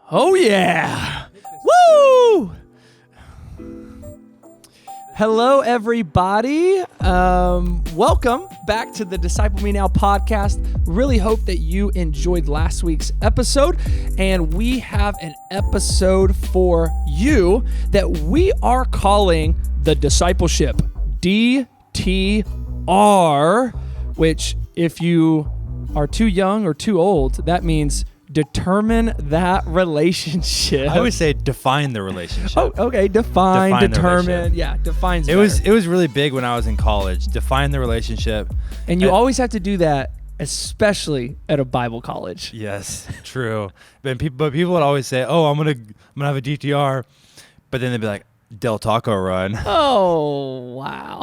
Oh, yeah. Woo! Hello, everybody. Welcome back to the Disciple Me Now podcast. Really hope that you enjoyed last week's episode. And we have an episode for you that we are calling the Discipleship DTR, which if you are too young or too old, that means determine that relationship. I would say define the relationship. Oh, okay. Define, determine. Yeah, defines it better. It was really big when I was in college. Define the relationship. And you always have to do that, especially at a Bible college. Yes, true. But people would always say, "Oh, I'm gonna have a DTR," but then they'd be like, "Del Taco run." Oh, wow.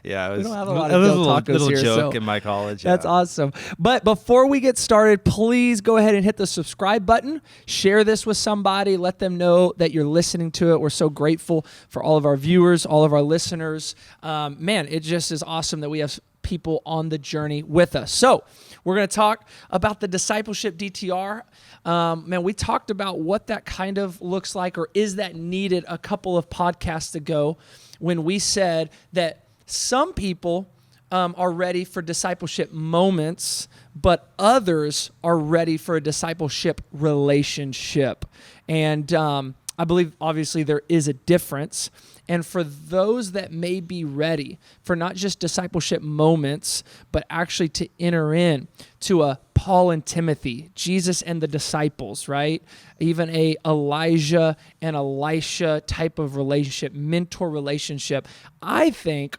Yeah, it was, we don't have a lot of Del Tacos little here, joke so in my college. That's awesome. But before we get started, please go ahead and hit the subscribe button. Share this with somebody. Let them know that you're listening to it. We're so grateful for all of our viewers, all of our listeners. Man, it just is awesome that we have people on the journey with us. So we're going to talk about the Discipleship DTR. Man, we talked about what that kind of looks like, or is that needed, a couple of podcasts ago when we said that some people are ready for discipleship moments, but others are ready for a discipleship relationship. And I believe, obviously, there is a difference. And for those that may be ready for not just discipleship moments, but actually to enter in to a Paul and Timothy, Jesus and the disciples, right? Even a Elijah and Elisha type of relationship, mentor relationship, I think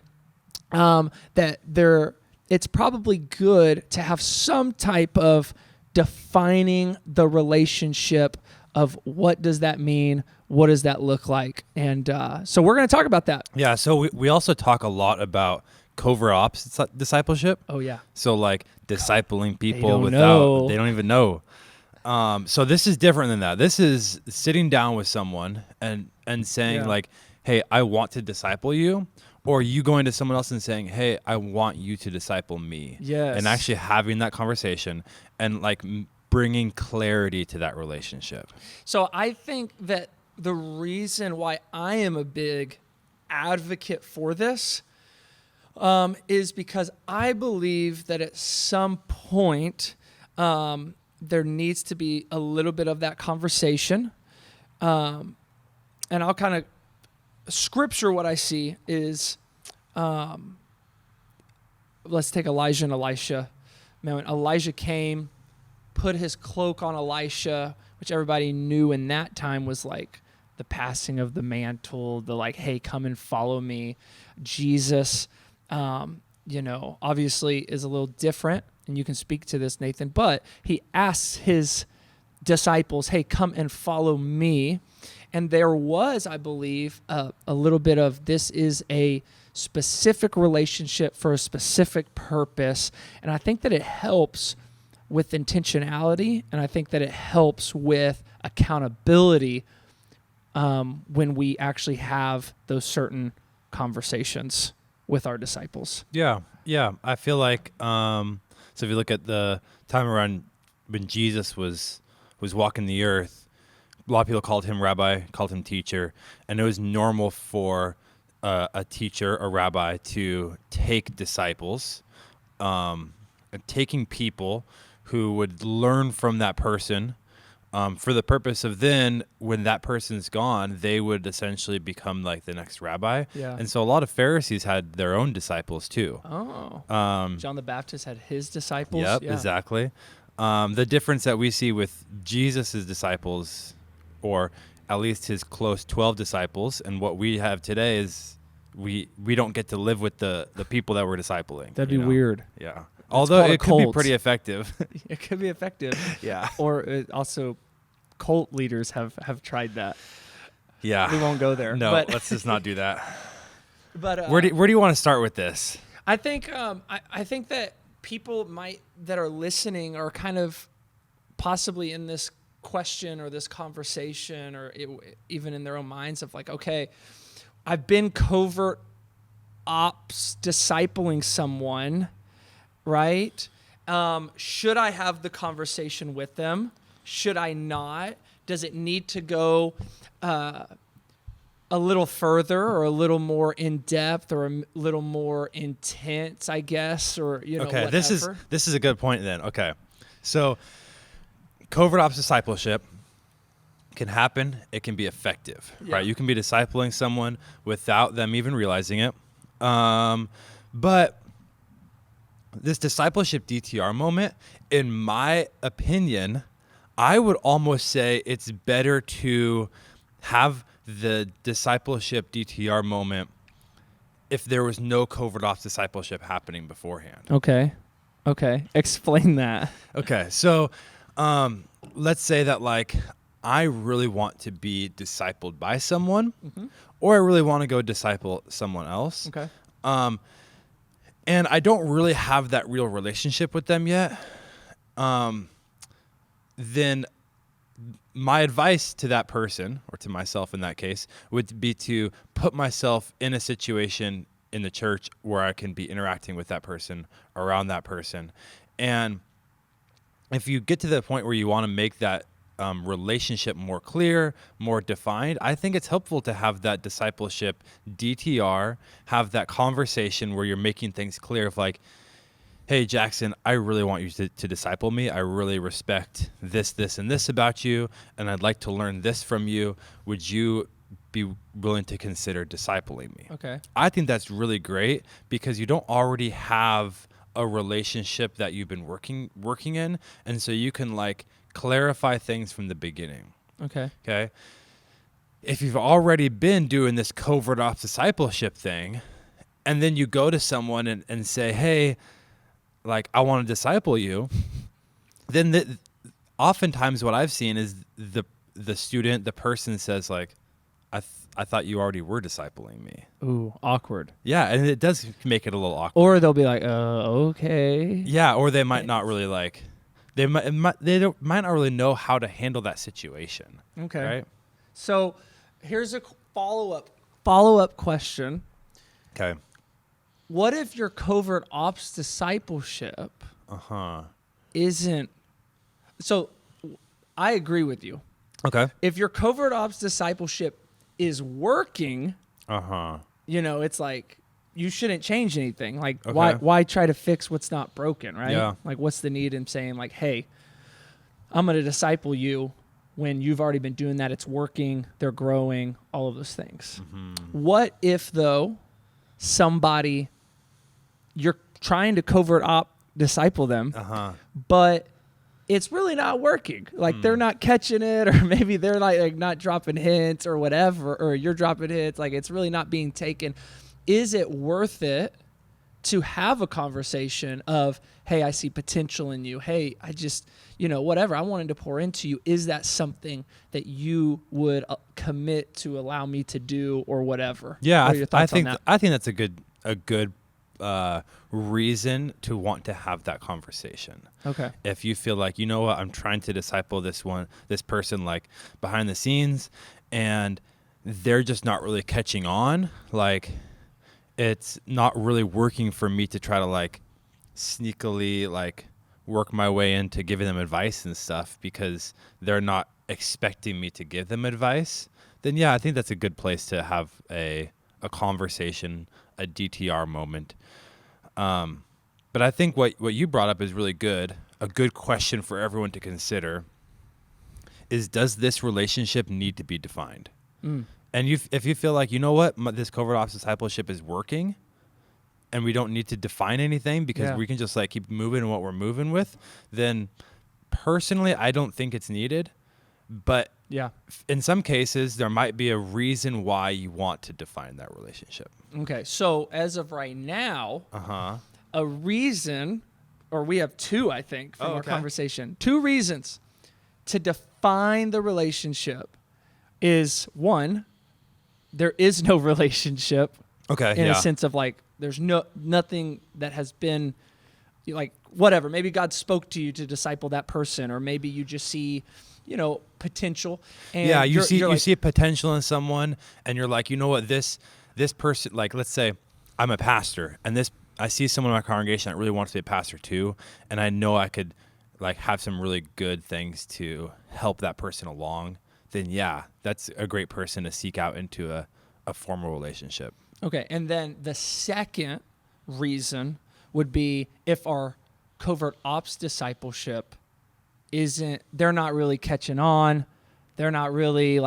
that it's probably good to have some type of defining the relationship of what does that mean, what does that look like, and so we're going to talk about that. Yeah, so we also talk a lot about covert ops discipleship. Oh yeah. So like discipling people they don't even know. So this is different than that. This is sitting down with someone and saying like, hey, I want to disciple you. Or you going to someone else and saying, hey, I want you to disciple me. Yes. And actually having that conversation and like bringing clarity to that relationship. So I think that the reason why I am a big advocate for this is because I believe that at some point there needs to be a little bit of that conversation. And I'll kind of Scripture, what I see is, let's take Elijah and Elisha. Man, when Elijah came, put his cloak on Elisha, which everybody knew in that time was like the passing of the mantle, the like, hey, come and follow me. Jesus, obviously is a little different, and you can speak to this, Nathan, but he asks his disciples, hey, come and follow me. And there was, I believe, a little bit of this is a specific relationship for a specific purpose. And I think that it helps with intentionality, and I think that it helps with accountability when we actually have those certain conversations with our disciples. Yeah. I feel like, so if you look at the time around when Jesus was walking the earth, a lot of people called him rabbi, called him teacher, and it was normal for a teacher, a rabbi, to take disciples, taking people who would learn from that person for the purpose of then, when that person's gone, they would essentially become like the next rabbi. Yeah. And so a lot of Pharisees had their own disciples too. Oh. John the Baptist had his disciples. Yep, yeah. Exactly. The difference that we see with Jesus' disciples, or at least his close 12 disciples, and what we have today is we don't get to live with the people that we're discipling. That'd be weird. Yeah. Although it could be pretty effective. It could be effective. Yeah. Or also cult leaders have tried that. Yeah. We won't go there. No, but let's just not do that. But where do you want to start with this? I think I think that people that are listening are kind of possibly in this question or this conversation, or even in their own minds of like, okay, I've been covert ops discipling someone, right? Should I have the conversation with them? Should I not? Does it need to go a little further or a little more in depth or a little more intense, I guess, or Okay, whatever? this is a good point then. Okay. So covert ops discipleship can happen. It can be effective, right? You can be discipling someone without them even realizing it. But this discipleship DTR moment, in my opinion, I would almost say it's better to have the discipleship DTR moment if there was no covert ops discipleship happening beforehand. Okay. Explain that. Okay, so let's say that like I really want to be discipled by someone, or I really want to go disciple someone else. Okay. And I don't really have that real relationship with them yet. Then my advice to that person, or to myself in that case, would be to put myself in a situation in the church where I can be interacting with that person, around that person. And if you get to the point where you want to make that relationship more clear, more defined, I think it's helpful to have that discipleship DTR, have that conversation where you're making things clear of like, hey, Jackson, I really want you to disciple me. I really respect this, and this about you, and I'd like to learn this from you. Would you be willing to consider discipling me? Okay. I think that's really great because you don't already have a relationship that you've been working in, and so you can like clarify things from the beginning. Okay. If you've already been doing this covert ops discipleship thing, and then you go to someone and say, hey, like, I want to disciple you, then oftentimes what I've seen is the person says like, I thought you already were discipling me. Ooh, awkward. Yeah, and it does make it a little awkward. Or they'll be like, okay. Yeah, or they might not really like, they might not really know how to handle that situation. Okay. Right? So here's a follow-up question. Okay. What if your covert ops discipleship isn't? So I agree with you. Okay. If your covert ops discipleship is working, it's like you shouldn't change anything. Like why try to fix what's not broken, right? Yeah. Like what's the need in saying like, hey, I'm going to disciple you when you've already been doing that, it's working, they're growing, all of those things. What if though somebody you're trying to covert op disciple them, but it's really not working. Like they're not catching it, or maybe they're like not dropping hints or whatever, or you're dropping hints. Like it's really not being taken. Is it worth it to have a conversation of, hey, I see potential in you. Hey, I just, whatever. I wanted to pour into you. Is that something that you would commit to allow me to do or whatever? Yeah, What are your thoughts on that? I think that's a good reason to want to have that conversation. Okay. If you feel like, I'm trying to disciple this person like behind the scenes, and they're just not really catching on, like it's not really working for me to try to like sneakily like work my way into giving them advice and stuff because they're not expecting me to give them advice, then yeah, I think that's a good place to have a conversation, a DTR moment. But I think what you brought up is really good. A good question for everyone to consider is, does this relationship need to be defined? And if you feel like, this covert ops discipleship is working and we don't need to define anything because we can just like keep moving what we're moving with, then personally, I don't think it's needed. But in some cases, there might be a reason why you want to define that relationship. Okay. So as of right now, a reason, or we have two, I think, from our conversation. 2 reasons to define the relationship is, one, there is no relationship. Okay. In a sense of like, there's nothing that has been like, whatever. Maybe God spoke to you to disciple that person, or maybe you just see, potential. And you see potential in someone, and you're like, this person, like, let's say I'm a pastor, and I see someone in my congregation that really wants to be a pastor too, and I know I could like have some really good things to help that person along, then yeah, that's a great person to seek out into a formal relationship. Okay, and then the second reason would be if our covert ops discipleship they're not really catching on, they're not really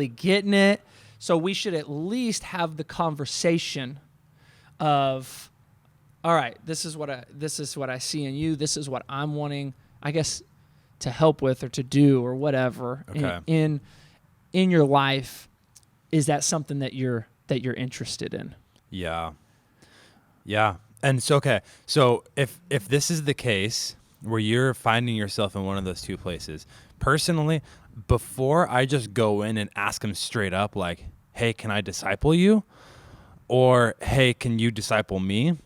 getting it. So we should at least have the conversation of, all right, this is what I see in you. This is what I'm wanting, I guess, to help with or to do or whatever. Okay. In your life. Is that something that you're interested in? Yeah. Yeah. And so, okay. So if this is the case where you're finding yourself in one of those two places, personally, before I just go in and ask them straight up, like, hey, can I disciple you? Or, hey, can you disciple me?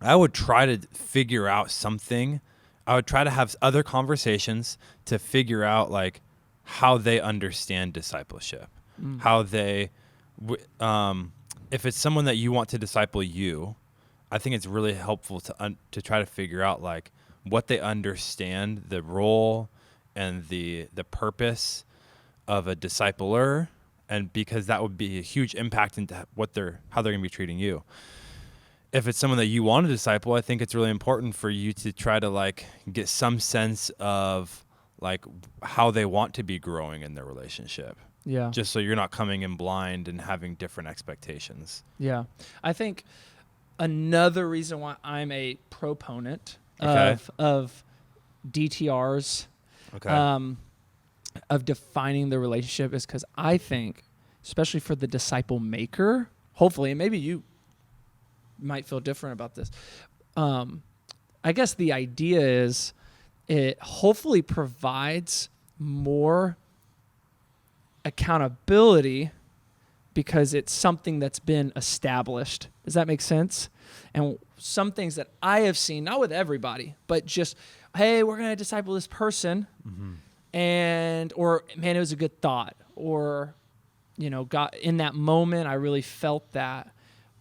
I would try to figure out something. I would try to have other conversations to figure out like how they understand discipleship. How they, if it's someone that you want to disciple you, I think it's really helpful to try to figure out like what they understand, the role and the purpose of a discipler, and because that would be a huge impact into how they're going to be treating you. If it's someone that you want to disciple, I think it's really important for you to try to like get some sense of like how they want to be growing in their relationship. Yeah. Just so you're not coming in blind and having different expectations. Yeah. I think another reason why I'm a proponent Okay. of DTRs, Okay. of defining the relationship is because I think, especially for the disciple maker, hopefully, and maybe you might feel different about this. I guess the idea is it hopefully provides more accountability because it's something that's been established. Does that make sense? And some things that I have seen, not with everybody, but just, hey, we're going to disciple this person, or man, it was a good thought, or, God, in that moment, I really felt that,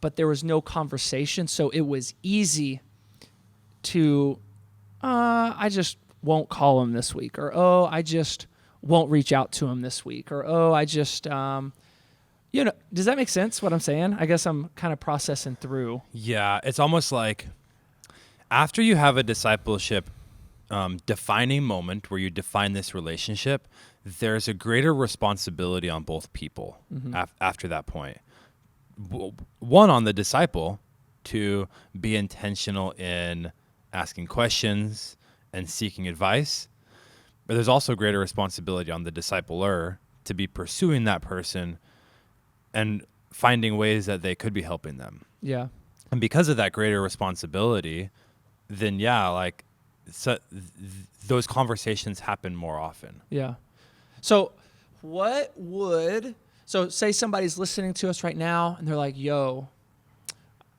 but there was no conversation. So it was easy to, I just won't call him this week, or, I just won't reach out to him this week, or, I just, does that make sense what I'm saying? I guess I'm kind of processing through. Yeah, it's almost like after you have a discipleship defining moment where you define this relationship, there's a greater responsibility on both people after that point. One, on the disciple to be intentional in asking questions and seeking advice, but there's also greater responsibility on the discipler to be pursuing that person and finding ways that they could be helping them. Yeah. And because of that greater responsibility, then those conversations happen more often. Yeah. So say somebody's listening to us right now and they're like, yo,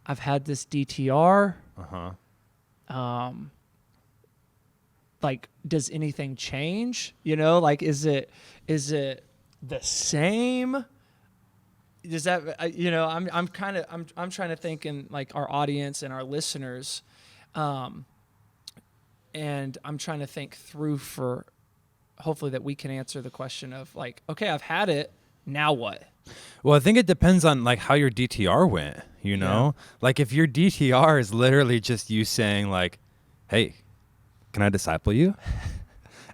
I've had this DTR. Like, does anything change? Is it the same? Does that, I'm trying to think in like our audience and our listeners, and I'm trying to think through for hopefully that we can answer the question of like, okay, I've had it, now what? Well, I think it depends on like how your DTR went, Yeah. Like if your DTR is literally just you saying like, hey, can I disciple you?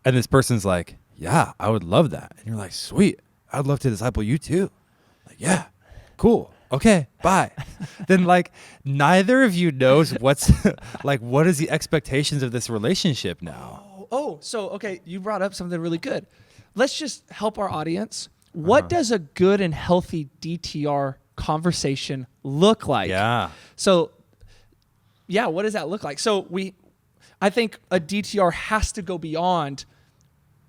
And this person's like, yeah, I would love that. And you're like, sweet, I'd love to disciple you too. Like, yeah, cool. Okay, bye. Then like neither of you knows what's like, what is the expectations of this relationship now? So, okay, you brought up something really good. Let's just help our audience. What does a good and healthy DTR conversation look like? Yeah. So, what does that look like? So I think a DTR has to go beyond,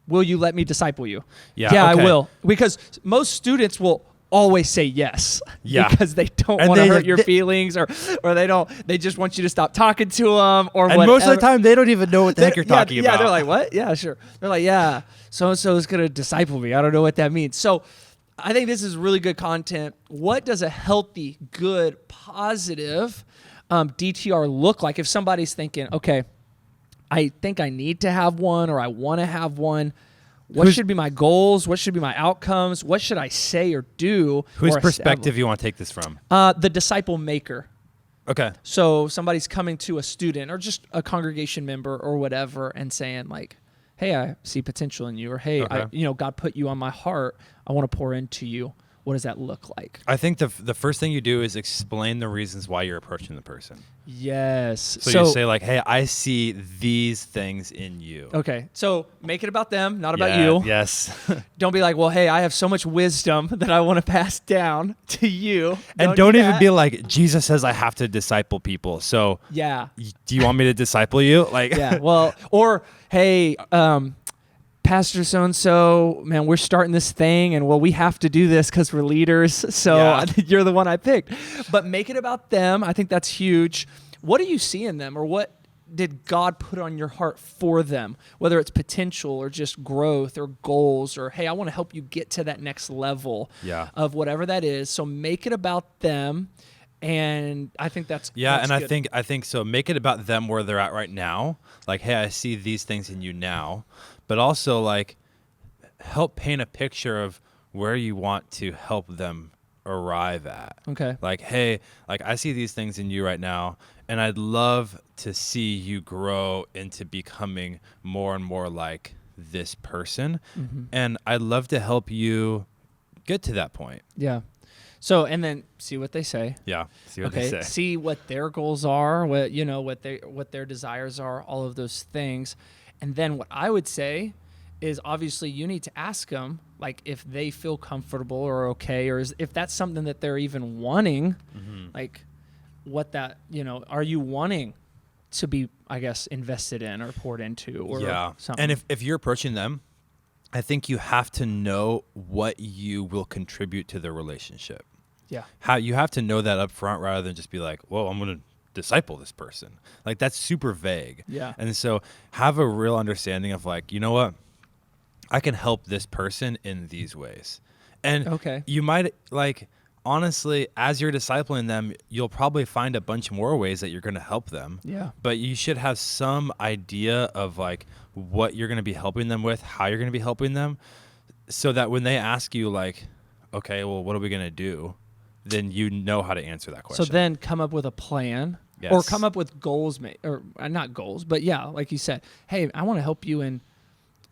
will you let me disciple you? Yeah, okay. I will. Because most students will always say yes. Yeah. Because they don't want to hurt your feelings or they just want you to stop talking to them or whatever. And most of the time they don't even know what the heck you're talking about. Yeah, they're like, what? Yeah, sure. They're like, yeah, so-and-so is going to disciple me. I don't know what that means. So I think this is really good content. What does a healthy, good, positive DTR look like if somebody's thinking, okay, I think I need to have one, or I want to have one. What should be my goals? What should be my outcomes? What should I say or do? Whose or perspective you want to take this from? The disciple maker. Okay. So somebody's coming to a student or just a congregation member or whatever and saying like, hey, I see potential in you, or hey, Okay. God put you on my heart. I want to pour into you. What does that look like? I think the first thing you do is explain the reasons why you're approaching the person. Yes. So you say like, hey, I see these things in you. Okay. So make it about them, not about you. Yes. Don't be like, well, hey, I have so much wisdom that I want to pass down to you. And don't even be like, Jesus says I have to disciple people. So yeah. Do you want me to disciple you? Like, yeah. Well, or hey, Pastor so-and-so, man, we're starting this thing, and well, we have to do this because we're leaders, so you're the one I picked. But make it about them. I think that's huge. What do you see in them, or what did God put on your heart for them, whether it's potential or just growth or goals, or, hey, I want to help you get to that next level of whatever that is. So make it about them. And I think that's good. I think so. Make it about them where they're at right now. Like, hey, I see these things in you now. But also, like, help paint a picture of where you want to help them arrive at. Okay. Like, hey, like, I see these things in you right now, and I'd love to see you grow into becoming more and more like this person. Mm-hmm. And I'd love to help you get to that point. Yeah. So, and then see what they say. Yeah. See what they say. See what their goals are, what their desires are, all of those things. And then what I would say is, obviously you need to ask them, like, if they feel comfortable or okay, or if that's something that they're even wanting, like what that, are you wanting to be, I guess, invested in or poured into or something. And if you're approaching them, I think you have to know what you will contribute to the relationship. Yeah. How you have to know that up front rather than just be like, well, I'm going to disciple this person. Like, that's super vague. Yeah. And so have a real understanding of, like, you know what? I can help this person in these ways. And you might, like, honestly, as you're discipling them, you'll probably find a bunch more ways that you're going to help them. Yeah. But you should have some idea of, like, what you're going to be helping them with, how you're going to be helping them, so that when they ask you, like, okay, well, what are we going to do? Then you know how to answer that question. So then come up with a plan. Yes. Or come up with goals, or not goals, but yeah, like you said, hey, I want to help you in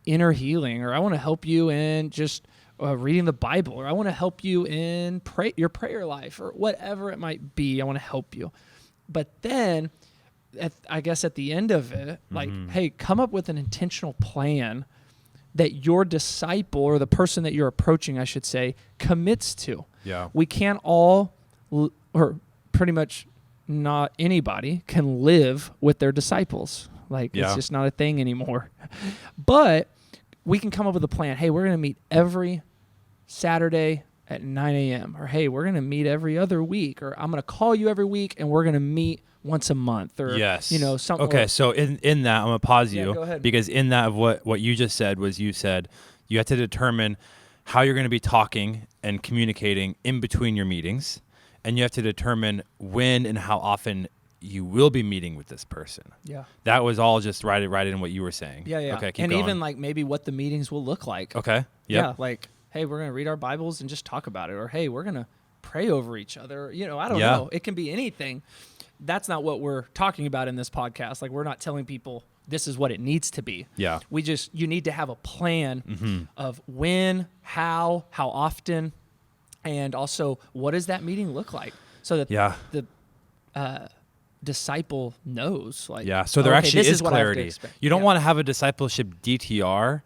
inner healing, or I want to help you in just reading the Bible, or I want to help you in your prayer life, or whatever it might be. I want to help you. But then, I guess at the end of it, like, hey, come up with an intentional plan that your disciple, or the person that you're approaching, I should say, commits to. Yeah. We can't all, or pretty much not anybody can live with their disciples. Like, it's just not a thing anymore. But we can come up with a plan. Hey, we're going to meet every Saturday at 9 a.m. Or, hey, we're going to meet every other week. Or, I'm going to call you every week, and we're going to meet once a month. Or, something. Okay, so in that, I'm going to pause you. Go ahead. Because in that, of what you just said was, you said you have to determine how you're going to be talking and communicating in between your meetings. And you have to determine when and how often you will be meeting with this person. Yeah. That was all just right in what you were saying. Yeah. Okay, keep and going. even like maybe what the meetings will look like. Okay. Yep. Yeah. Like, hey, we're going to read our Bibles and just talk about it. Or, hey, we're going to pray over each other. I don't know. It can be anything. That's not what we're talking about in this podcast. Like, we're not telling people this is what it needs to be. Yeah. You need to have a plan of when, how often, and also what does that meeting look like, so that the disciple knows. Like, so there actually is clarity. You don't want to have a discipleship DTR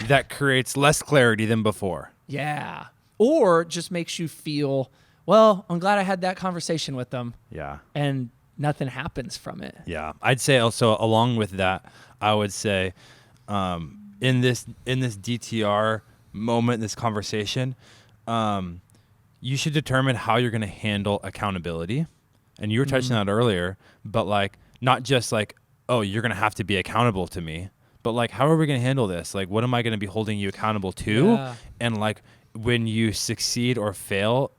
that creates less clarity than before. Yeah. Or just makes you feel, well, I'm glad I had that conversation with them. Yeah. And nothing happens from it. Yeah. I'd say also, along with that, I would say in this DTR moment, this conversation, you should determine how you're going to handle accountability. And you were touching on that earlier, but like, not just like, oh, you're going to have to be accountable to me, but like, how are we going to handle this? Like, what am I going to be holding you accountable to? Yeah. And like, when you succeed or fail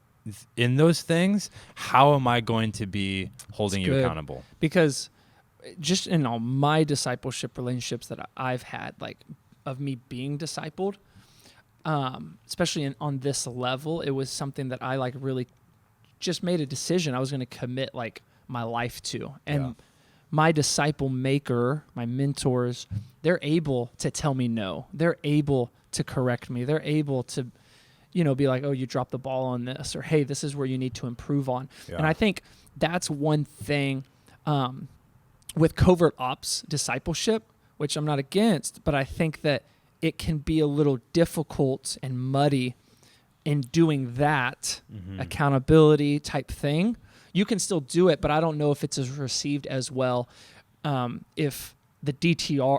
in those things, how am I going to be holding you accountable? Because just in all my discipleship relationships that I've had, like of me being discipled, especially on this level, it was something that I like really just made a decision I was going to commit like my life to. And my disciple maker, my mentors, they're able to tell me no. They're able to correct me. They're able to, be like, oh, you dropped the ball on this, or hey, this is where you need to improve on. Yeah. And I think that's one thing with covert ops discipleship, which I'm not against, but I think that it can be a little difficult and muddy in doing that accountability type thing. You can still do it, but I don't know if it's as received as well if the DTR,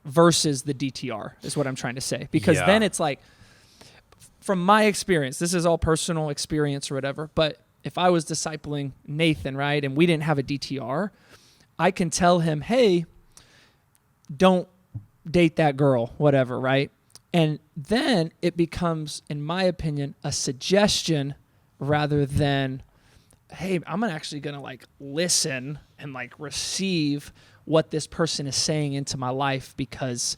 versus the DTR is what I'm trying to say. Because then it's like, from my experience, this is all personal experience or whatever, but if I was discipling Nathan, right, and we didn't have a DTR, I can tell him, hey, don't date that girl, whatever, right? And then it becomes, in my opinion, a suggestion rather than, hey, I'm actually going to like listen and like receive what this person is saying into my life because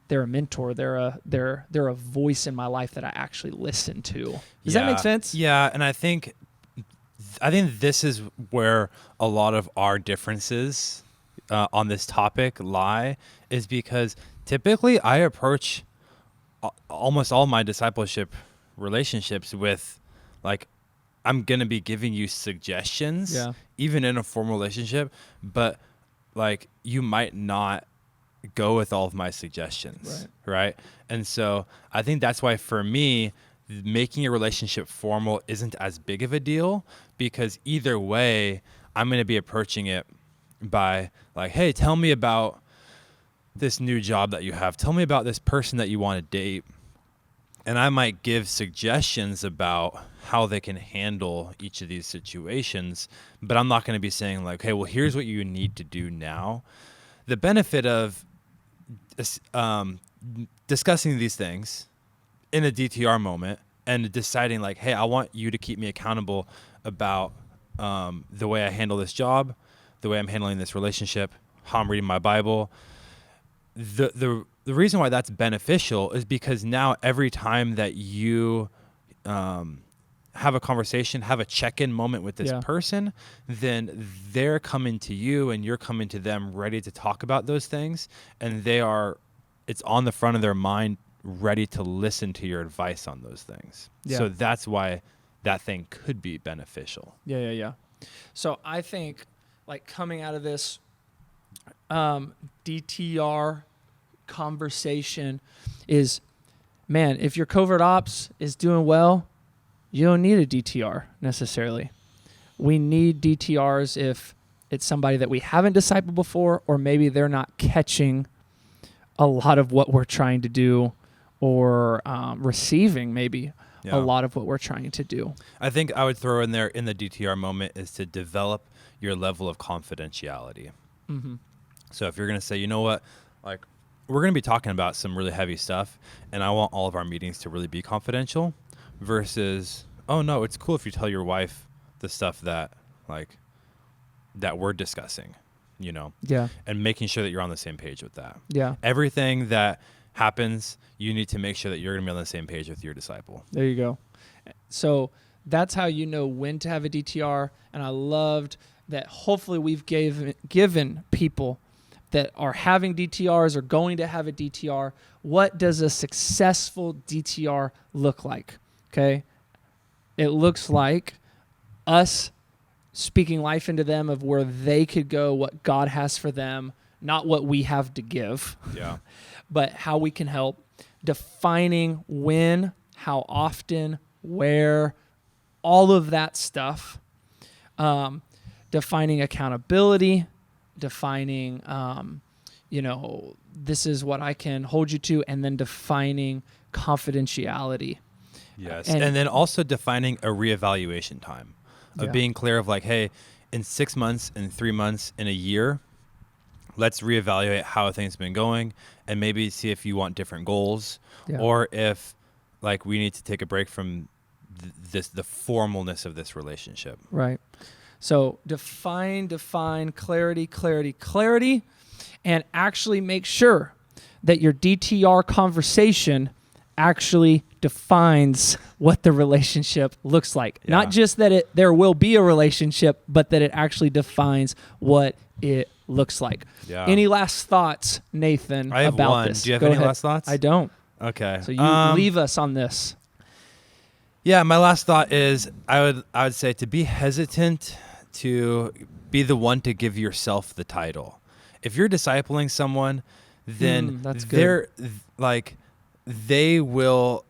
they're a mentor. They're a voice in my life that I actually listen to. Does that make sense? Yeah, and I think this is where a lot of our differences on this topic lie, is because typically I approach almost all my discipleship relationships with like, I'm going to be giving you suggestions, even in a formal relationship, but like you might not go with all of my suggestions, right? And so I think that's why for me, making a relationship formal isn't as big of a deal, because either way, I'm going to be approaching it by like, hey, tell me about this new job that you have. Tell me about this person that you want to date. And I might give suggestions about how they can handle each of these situations, but I'm not going to be saying like, hey, well, here's what you need to do now. The benefit of discussing these things in a DTR moment and deciding like, hey, I want you to keep me accountable about the way I handle this job, the way I'm handling this relationship, how I'm reading my Bible. The reason why that's beneficial is because now every time that you have a conversation, have a check-in moment with this person, then they're coming to you and you're coming to them ready to talk about those things. And it's on the front of their mind, ready to listen to your advice on those things. Yeah. So that's why that thing could be beneficial. Yeah. So I think like coming out of this DTR conversation is, man, if your covert ops is doing well, you don't need a DTR necessarily. We need DTRs if it's somebody that we haven't discipled before, or maybe they're not catching a lot of what we're trying to do, or receiving maybe a lot of what we're trying to do. I think I would throw in there in the DTR moment is to develop your level of confidentiality. Mm-hmm. So if you're going to say, you know what, like we're going to be talking about some really heavy stuff and I want all of our meetings to really be confidential, versus, oh no, it's cool if you tell your wife the stuff that we're discussing, and making sure that you're on the same page with that. Yeah. Everything that happens, you need to make sure that you're going to be on the same page with your disciple. There you go. So that's how you know when to have a DTR. And I loved that hopefully we've given people that are having DTRs or going to have a DTR, what does a successful DTR look like? Okay. It looks like us speaking life into them of where they could go, what God has for them, not what we have to give. Yeah. But how we can help, defining when, how often, where, all of that stuff, defining accountability, defining, this is what I can hold you to, and then defining confidentiality. Yes, and then also defining a reevaluation time of being clear of like, hey, in 6 months, in 3 months, in a year, let's reevaluate how things have been going and maybe see if you want different goals or if like we need to take a break from the formalness of this relationship. Right. So define, clarity, clarity, clarity, and actually make sure that your DTR conversation actually defines what the relationship looks like. Yeah. Not just that there will be a relationship, but that it actually defines what it looks like. Yeah. Any last thoughts, Nathan, I have about one. this? Do you have Go any ahead. last thoughts? I don't. Okay. So you leave us on this. Yeah, my last thought is I would say to be hesitant to be the one to give yourself the title. If you're discipling someone, then that's good. they will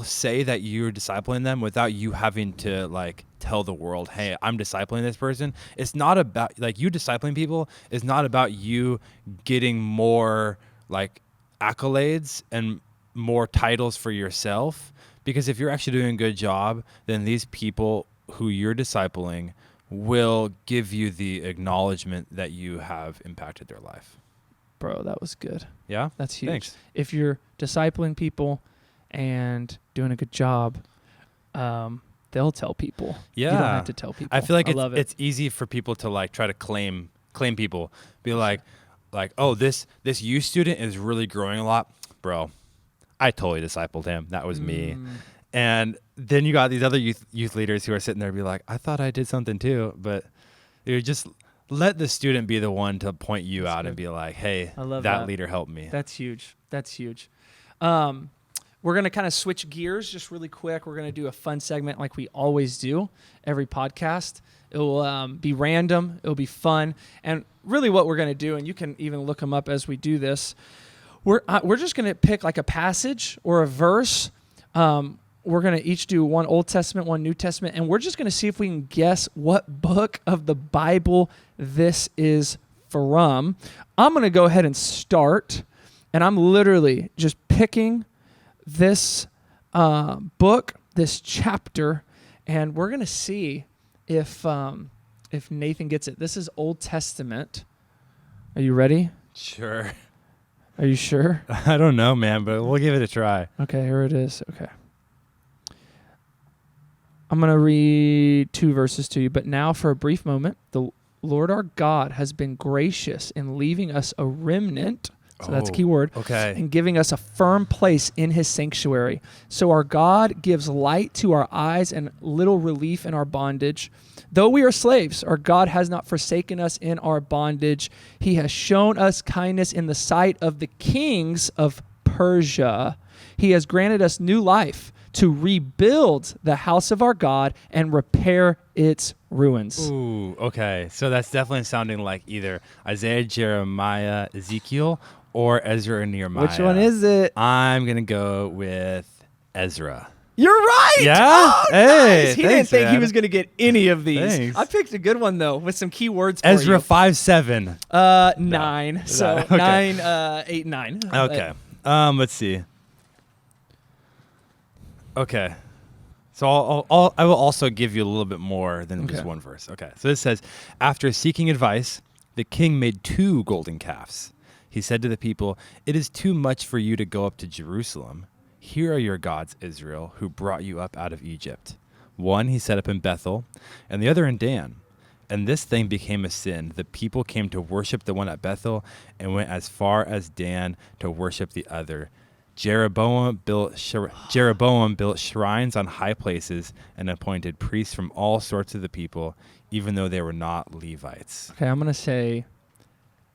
say that you're discipling them without you having to like tell the world, hey, I'm discipling this person. It's not about like you discipling people is not about you getting more like accolades and more titles for yourself, because if you're actually doing a good job, then these people who you're discipling will give you the acknowledgement that you have impacted their life. Bro, that was good. Yeah? That's huge. Thanks. If you're discipling people and doing a good job, they'll tell people. Yeah. You don't have to tell people. I feel like love it's easy for people to like try to claim people. Be like, oh, this youth student is really growing a lot. Bro, I totally discipled him. That was me. And then you got these other youth leaders who are sitting there and be like, I thought I did something too. But you just let the student be the one to point you out and be like, hey, I love that leader helped me. That's huge. That's huge. We're going to kind of switch gears just really quick. We're going to do a fun segment like we always do every podcast. It will be random. It will be fun. And really what we're going to do, and you can even look them up as we do this, we're just going to pick like a passage or a verse. We're going to each do one Old Testament, one New Testament, and we're just going to see if we can guess what book of the Bible this is from. I'm going to go ahead and start, and I'm literally just picking this book, this chapter, and we're going to see if Nathan gets it. This is Old Testament. Are you ready? Sure. Are you sure? I don't know, man, but we'll give it a try. Okay, here it is. Okay. I'm going to read 2 verses to you. But now for a brief moment, the Lord our God has been gracious in leaving us a remnant. So that's a key word. Okay. And giving us a firm place in his sanctuary. So our God gives light to our eyes and little relief in our bondage. Though we are slaves, our God has not forsaken us in our bondage. He has shown us kindness in the sight of the kings of Persia. He has granted us new life to rebuild the house of our God and repair its ruins. Ooh, okay. So that's definitely sounding like either Isaiah, Jeremiah, Ezekiel, or Ezra or Nehemiah. Which one is it? I'm going to go with Ezra. You're right. Yeah? Oh, Hey, nice. He thanks, didn't think he man. was going to get any of these. Thanks. I picked a good one, though, with some key words for Ezra you. 5:7. 9. So Okay. 9, 8, 9. Okay. Let's see. Okay. So I will also give you a little bit more than just one verse. Okay. So this says, after seeking advice, the king made 2 golden calves. He said to the people, it is too much for you to go up to Jerusalem. Here are your gods, Israel, who brought you up out of Egypt. One he set up in Bethel, and the other in Dan. And this thing became a sin. The people came to worship the one at Bethel and went as far as Dan to worship the other. Jeroboam built shrines on high places and appointed priests from all sorts of the people, even though they were not Levites. Okay, I'm going to say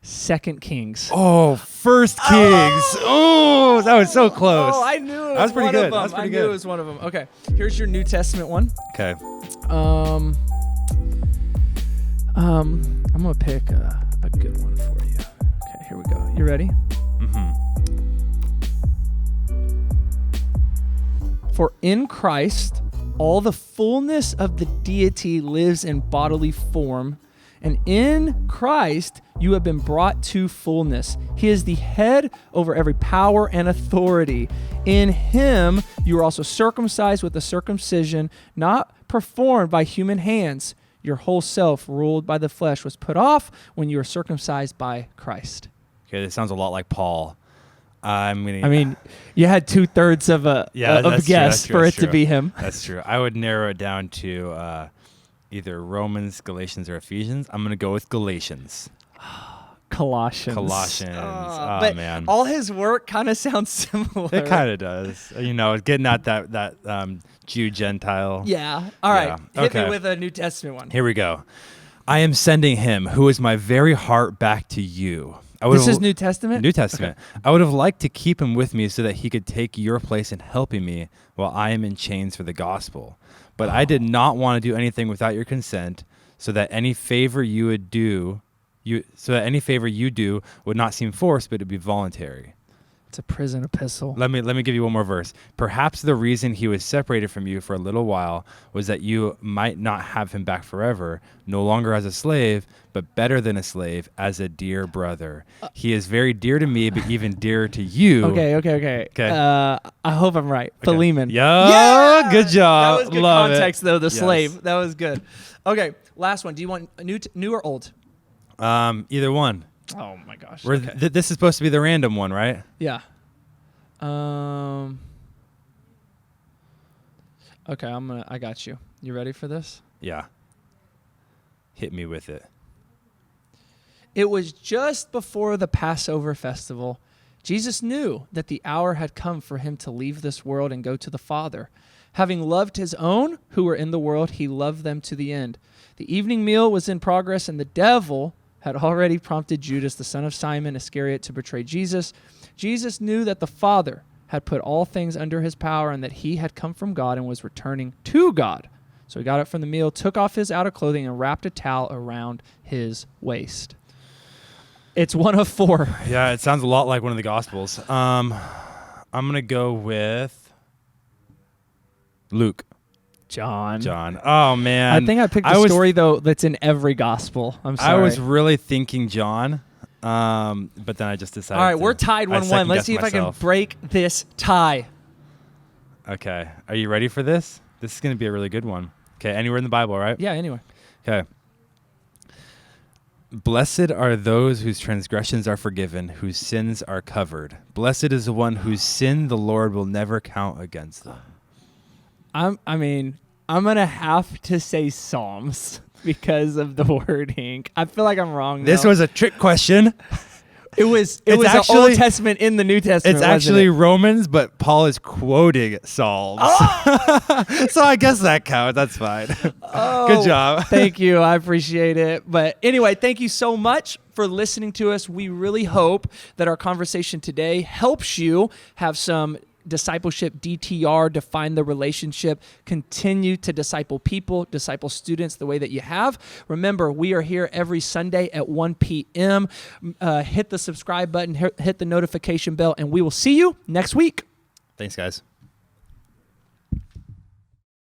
2 Kings. Oh, 1 Kings. Oh, that was so close. Oh, I knew it was That was pretty one good. of them. That was pretty I knew good. it was one of them. Okay, here's your New Testament one. Okay. I'm going to pick a good one for you. Okay, here we go. You ready? Mm-hmm. For in Christ, all the fullness of the deity lives in bodily form, and in Christ you have been brought to fullness. He is the head over every power and authority. In him you are also circumcised with a circumcision not performed by human hands. Your whole self, ruled by the flesh, was put off when you were circumcised by Christ. Okay, this sounds a lot like Paul. I mean, you had 2/3 of a that's guess true, for that's it to true. be him. That's true. I would narrow it down to either Romans, Galatians, or Ephesians. I'm going to go with Galatians. Colossians. Oh, man. All his work kind of sounds similar. It kind of does. Getting at that Jew Gentile. Yeah. All right. Yeah. Hit me Okay. with a New Testament one. Here we go. I am sending him who is my very heart back to you. This is New Testament? New Testament. Okay. I would have liked to keep him with me so that he could take your place in helping me while I am in chains for the gospel. But I did not want to do anything without your consent, so that any favor you do would not seem forced, but it would be voluntary. It's a prison epistle. Let me give you one more verse. Perhaps the reason he was separated from you for a little while was that you might not have him back forever, no longer as a slave, but better than a slave, as a dear brother. He is very dear to me, but even dearer to you. Okay. I hope I'm right. Okay. Philemon. Yeah, good job. That was good Love context, though. The Yes. slave. That was good. Okay, last one. Do you want new or old? Either one. Oh my gosh. This is supposed to be the random one, right? Yeah. Okay, I got you. You ready for this? Yeah. Hit me with it. It was just before the Passover festival. Jesus knew that the hour had come for him to leave this world and go to the Father. Having loved his own who were in the world, he loved them to the end. The evening meal was in progress, and the devil had already prompted Judas, the son of Simon Iscariot, to betray Jesus. Jesus knew that the Father had put all things under his power and that he had come from God and was returning to God. So he got up from the meal, took off his outer clothing, and wrapped a towel around his waist. It's one of four. Yeah, it sounds a lot like one of the Gospels. I'm going to go with Luke. John. Oh, man. I think I picked a story, though, that's in every gospel. I'm sorry. I was really thinking John, but then I just decided. All right, we're tied 1-1. Let's see if I can break this tie. Okay. Are you ready for this? This is going to be a really good one. Okay, anywhere in the Bible, right? Yeah, anyway. Okay. Blessed are those whose transgressions are forgiven, whose sins are covered. Blessed is the one whose sin the Lord will never count against them. I'm going to have to say Psalms because of the wording. I feel like I'm wrong, though. This was a trick question. It was actually, the Old Testament in the New Testament. It's actually Romans, but Paul is quoting Psalms. Oh! So I guess that counts. That's fine. Oh, good job. Thank you. I appreciate it. But anyway, thank you so much for listening to us. We really hope that our conversation today helps you have some Discipleship DTR, define the relationship, continue to disciple people, disciple students the way that you have. Remember, we are here every Sunday at 1 p.m. Hit the subscribe button, hit the notification bell, and we will see you next week. Thanks, guys.